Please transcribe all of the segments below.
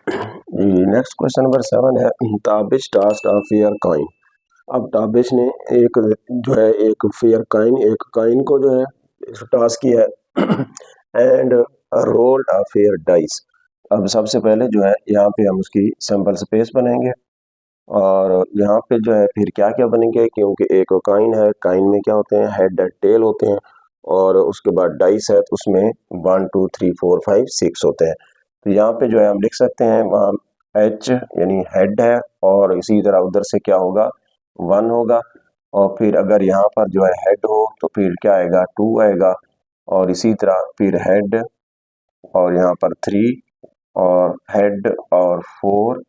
जी next question number 7 है Tabish task a fair coin. अब ताबिश ने एक जो है एक फेयर कॉइन एक कॉइन को जो है टास्क किया है and rolled a fair dice. अब सबसे पहले जो है यहाँ पे हम उसकी सैंपल स्पेस बनाएंगे और यहाँ पे जो है फिर क्या क्या बनेंगे, क्योंकि एक कॉइन है, कॉइन में क्या होते हैं, हेड एंड टेल होते हैं और उसके बाद डाइस है तो उसमें 1 2 3 4 5 6 होते हैं। तो यहाँ पे जो है हम लिख सकते हैं वहाँ एच यानी हेड है और इसी तरह उधर से क्या होगा 1 होगा और फिर अगर यहाँ पर जो है हेड हो तो फिर क्या आएगा 2 आएगा और इसी तरह फिर हेड और यहाँ पर 3 और हेड और 4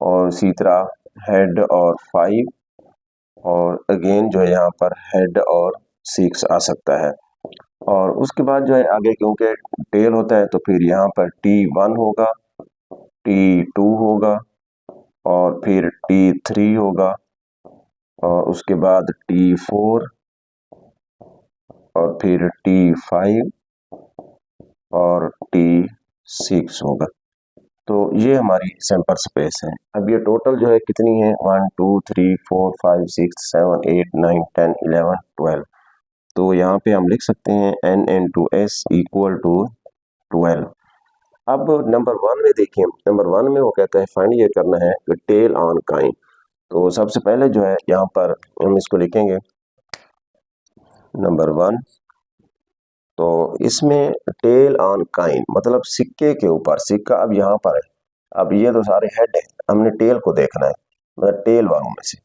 और इसी तरह हेड और 5 और अगेन जो है यहाँ पर हेड और 6 आ सकता है। और उसके बाद जो है आगे क्योंकि टेल होता है तो फिर यहाँ पर T1 होगा, T2 होगा और फिर T3 होगा और उसके बाद T4 और फिर T5 और T6 होगा। तो ये हमारी सैंपल स्पेस है। अब ये टोटल जो है कितनी है 1 2 3 4 5 6 7 8 9 10 11 12। तो यहाँ पे हम लिख सकते हैं n into s equal to 12। अब नंबर 1 में देखिए, नंबर 1 में वो कहता है फाइंड ये करना है कि टेल ऑन काइन। तो सबसे पहले जो है यहाँ पर हम इसको लिखेंगे नंबर 1। तो इसमें टेल ऑन काइन मतलब सिक्के के ऊपर, सिक्का अब यहाँ पर है, अब ये तो सारे हेड है, हमने टेल को देखना है, मतलब टेल वालों में से।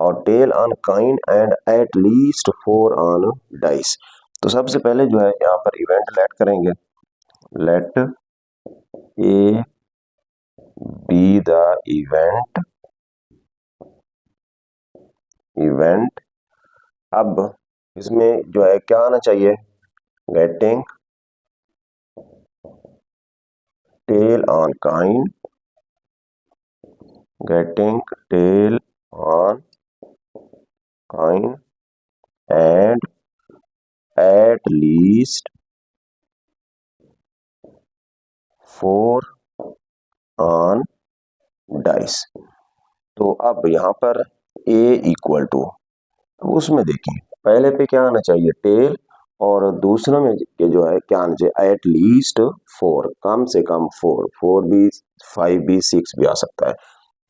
और tail on coin and at least 4 on dice. तो सबसे पहले जो है यहाँ पर इवेंट लेट करेंगे, let A be the event event. अब इसमें जो है क्या आना चाहिए, getting tail on coin, getting tail on coin and at least 4 on dice। तो अब यहाँ पर a इक्वल टू, उसमें देखें पहले पे क्या आना चाहिए टेल और दूसरे में जो है क्या आना चाहिए एट लीस्ट 4, कम से कम 4 भी 5 भी 6 भी आ सकता है।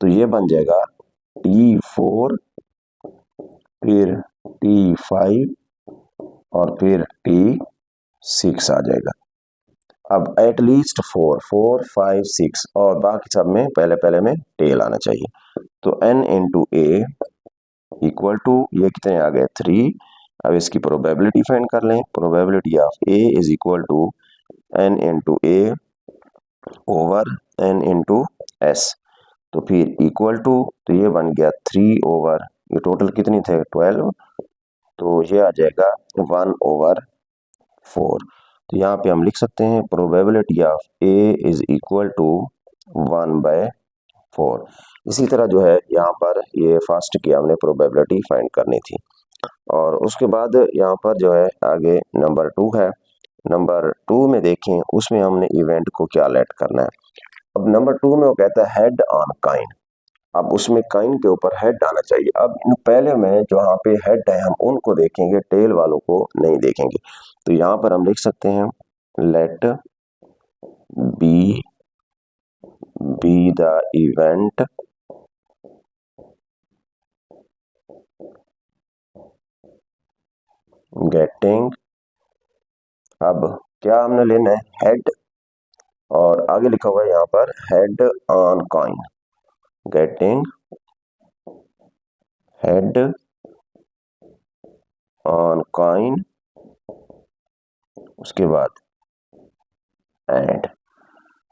तो ये बन जाएगा T4 फिर T5 और फिर T6 आ जाएगा। अब एट लीस्ट 4 5 6 और बाकी सब में पहले पहले में टेल आना चाहिए। तो n into A equal to ये कितने आ गए 3। अब इसकी प्रोबेबिलिटी फाइंड कर लें, probability of A is equal to n into A over n into S. तो फिर इक्वल टू, तो ये बन गया 3 ओवर, ये टोटल कितनी थे 12, तो ये आ जाएगा 1 ओवर 4। तो यहाँ पे हम लिख सकते हैं probability of A is equal to 1/4। इसी तरह जो है यहाँ पर ये फर्स्ट की हमने प्रोबेबिलिटी फाइंड करनी थी। और उसके बाद यहाँ पर जो है आगे नंबर 2 है, नंबर 2 में देखें उसमें हमने इवेंट को क्या लेट करना है। अब नंबर 2 में वो कहता है हेड ऑन काइन। अब उसमें काइन के ऊपर हेड आना चाहिए। अब इन पहले में जो यहाँ पे हेड है हम उनको देखेंगे, टेल वालों को नहीं देखेंगे। तो यहाँ पर हम लिख सकते हैं let B the event getting, अब क्या हमने लेना है हेड और आगे लिखा हुआ है यहाँ पर head on coin, getting head on coin, उसके बाद and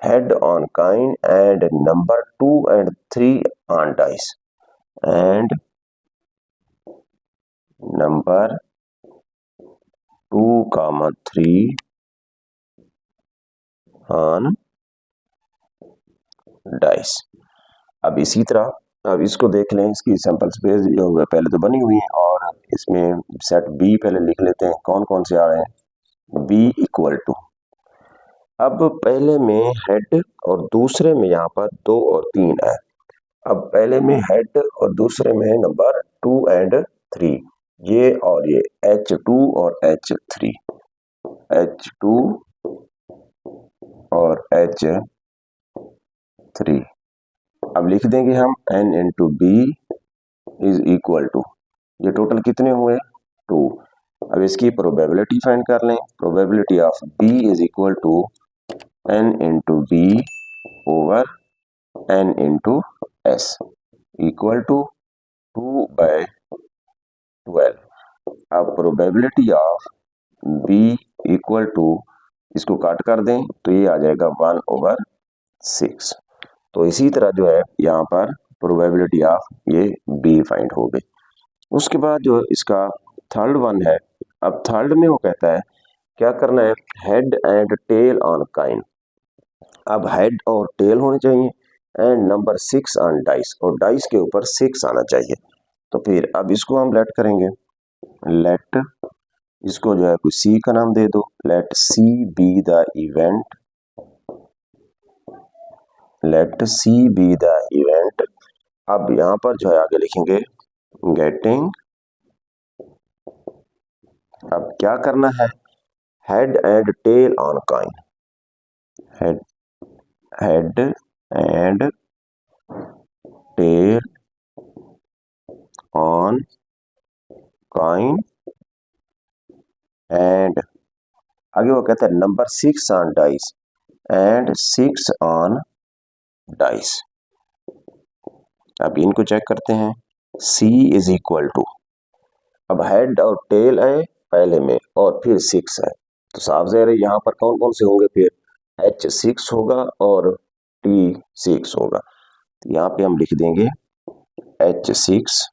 head on coin and number 2 and 3 on dice and number 2, 3 on dice. अब इसी तरह अब इसको देख लें, इसकी सैंपल स्पेस जो है पहले तो बनी हुई है और इसमें सेट बी पहले लिख लेते हैं कौन कौन से आ रहे हैं। बी इक्वल टू अब पहले में हेड और दूसरे में यहाँ पर 2 और 3 है। अब पहले में हेड और दूसरे में है नंबर 2 एंड 3, ये और ये H2 और H3, H2 और H3। अब लिख देंगे हम N into B is equal to, ये टोटल कितने हुए 2। अब इसकी प्रोबेबिलिटी फाइंड कर लें। Probability of B is equal to N into B over N into S equal to 2/12। अब probability of B equal to, इसको काट कर दें तो ये आ जाएगा 1/6। तो इसी तरह जो है यहाँ पर प्रोबेबिलिटी ऑफ ये B फाइंड हो गई। उसके बाद जो इसका थर्ड वन है, अब थर्ड में वो कहता है क्या करना है, head and tail on coin. अब हेड और टेल होने चाहिए एंड नंबर 6 ऑन डाइस, और डाइस के ऊपर 6 आना चाहिए। तो फिर अब इसको हम लेट करेंगे, लेट इसको जो है कोई सी का नाम दे दो, let C be the event, let C be the event. अब यहाँ पर जो है आगे लिखेंगे गेटिंग, अब क्या करना है, head and tail on coin, head head and tail on coin and आगे वो कहता है number 6 on dice and 6 on dice. अब इनको चेक करते हैं, C इज इक्वल टू, अब हेड और टेल है पहले में और फिर 6 है, तो साफ ज़ाहिर है यहाँ पर कौन कौन से होंगे, फिर H6 होगा और T6 होगा। तो यहाँ पे हम लिख देंगे H6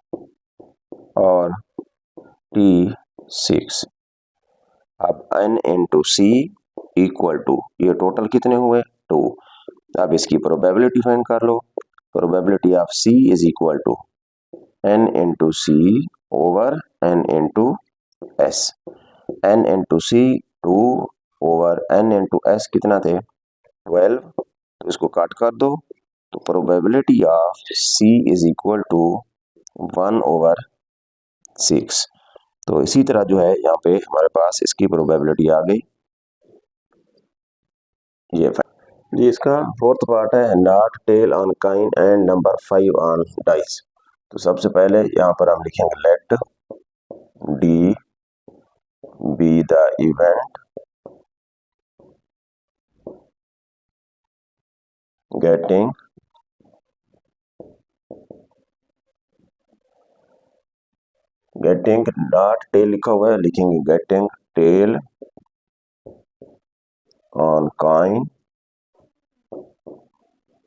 और T6। अब N into C equal to, ये टोटल कितने हुए 2। अब इसकी प्रोबेबिलिटी फाइंड कर लो। Probability of C is equal to N into C over N into S. N into C 2 over N into S कितना थे 12, तो इसको काट कर दो, तो probability of C is equal to 1/6। तो इसी तरह जो है यहाँ पे हमारे पास इसकी प्रोबेबिलिटी आ गई। ये जी इसका फोर्थ पार्ट है not tail on coin and number 5 on dice. तो सबसे पहले यहाँ पर हम लिखेंगे let D be the event getting not tail लिखा हुआ है, लिखेंगे getting tail on coin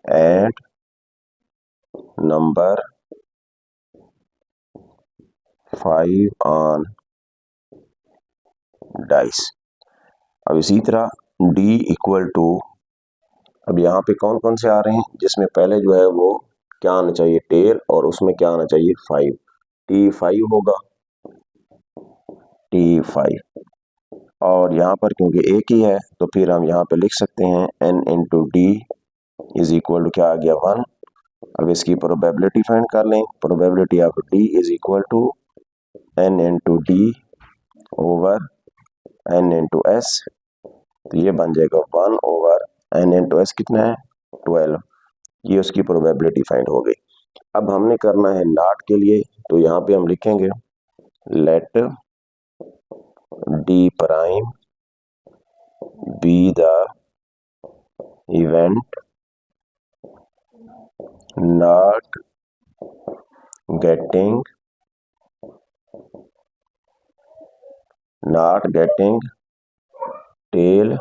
and number 5 on dice. अब इसी तरह डी इक्वल टू, अब यहाँ पे कौन कौन से आ रहे हैं, जिसमें पहले जो है वो क्या आना चाहिए टेल और उसमें क्या आना चाहिए 5, T5 होगा, T5। और यहाँ पर क्योंकि एक ही है तो फिर हम यहाँ पे लिख सकते हैं N into D is equal to क्या आ गया 1। अब इसकी प्रोबेबिलिटी फाइंड कर लें। Probability of D is equal to N into D over N into S, तो ये बन जाएगा 1/N इंटू एस कितना है 12। ये उसकी प्रोबेबिलिटी फाइंड हो गई। अब हमने करना है नॉट के लिए, तो यहाँ पे हम लिखेंगे let D prime be the event not getting tail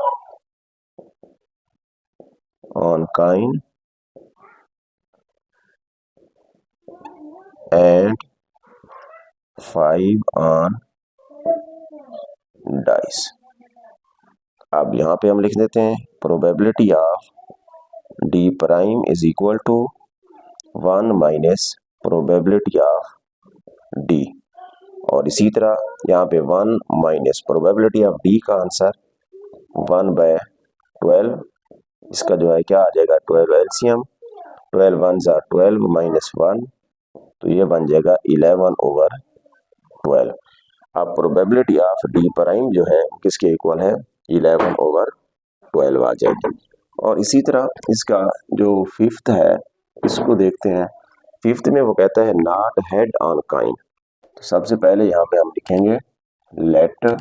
on coin and 5 on dice. अब यहाँ पे हम लिख देते हैं probability of D prime is equal to 1 minus probability of D, और इसी तरह यहाँ पे 1 माइनस प्रोबेबिलिटी ऑफ डी का आंसर 1/12 12, इसका जो है क्या आ जाएगा 12 एलसीएम, 12 वन ज़ा 12 माइनस 1, तो ये बन जाएगा 11/12। अब प्रोबेबिलिटी ऑफ डी प्राइम जो है किसके इक्वल है 11/12 आ जाएगी। और इसी तरह इसका जो फिफ्थ है इसको देखते हैं। फिफ्थ में वो कहता है नॉट हेड ऑन काइन। तो सबसे पहले यहाँ पे हम लिखेंगे लेट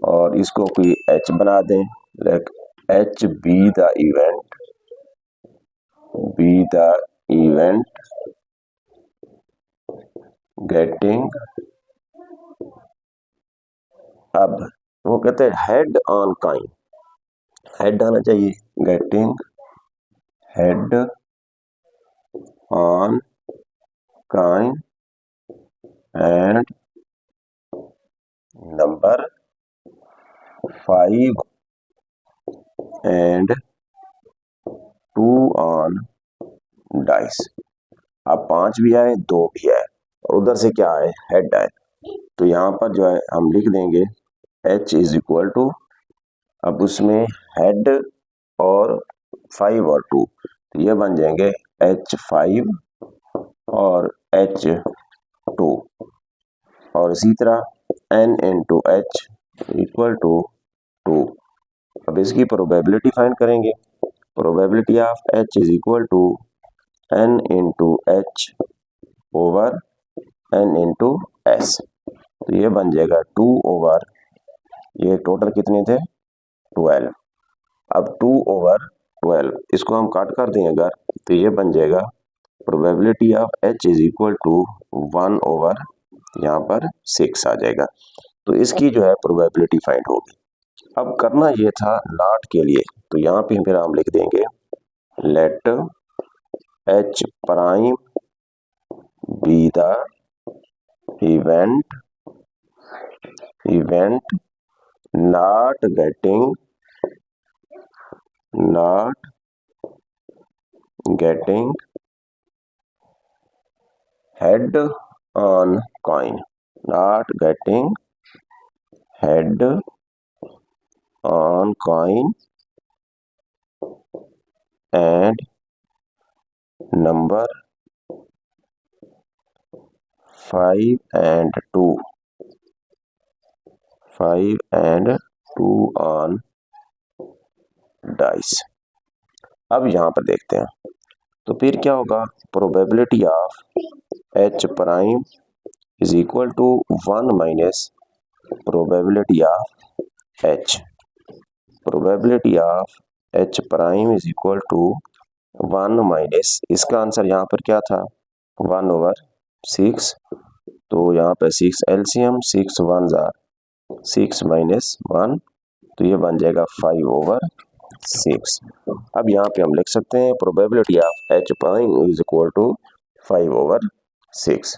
और इसको कोई एच बना दें, like H B the event getting, अब वो कहते हैं हेड ऑन काइन, हेड आना चाहिए, getting head on coin and number 5 and 2 on dice. अब 5 भी आए 2 भी आए और उधर से क्या आए हेड आए, तो यहाँ पर जो है हम लिख देंगे h इज इक्वल टू, अब उसमें हेड और 5 और 2, तो ये बन जाएंगे h5 और h2 और इसी तरह n into h equal to 2। अब इसकी प्रोबेबिलिटी फाइंड करेंगे, probability of h is equal to n into h over n into s, तो ये बन जाएगा 2 ओवर, ये टोटल कितने थे 12, अब 2 ओवर 12 इसको हम काट कर दें अगर, तो ये बन जाएगा probability of h is equal to 1 over यहाँ पर 6 आ जाएगा। तो इसकी जो है प्रोबेबिलिटी फाइंड होगी। अब करना ये था नॉट के लिए, तो यहाँ पे फिर हम लिख देंगे let h prime be the event not getting head on coin, not getting head on coin and number 5 and 2 on dice। अब यहाँ पर देखते हैं, तो फिर क्या होगा, probability of h prime is equal to 1 minus probability of h, probability of h prime is equal to 1 minus, इसका आंसर यहाँ पर क्या था 1 ओवर 6, तो यहाँ पे 6 एलसीएम, 6 वन ज़ा 6 माइनस 1, तो ये बन जाएगा 5 ओवर 6। अब यहाँ पे हम लिख सकते हैं probability of h prime is equal to 5 over 6।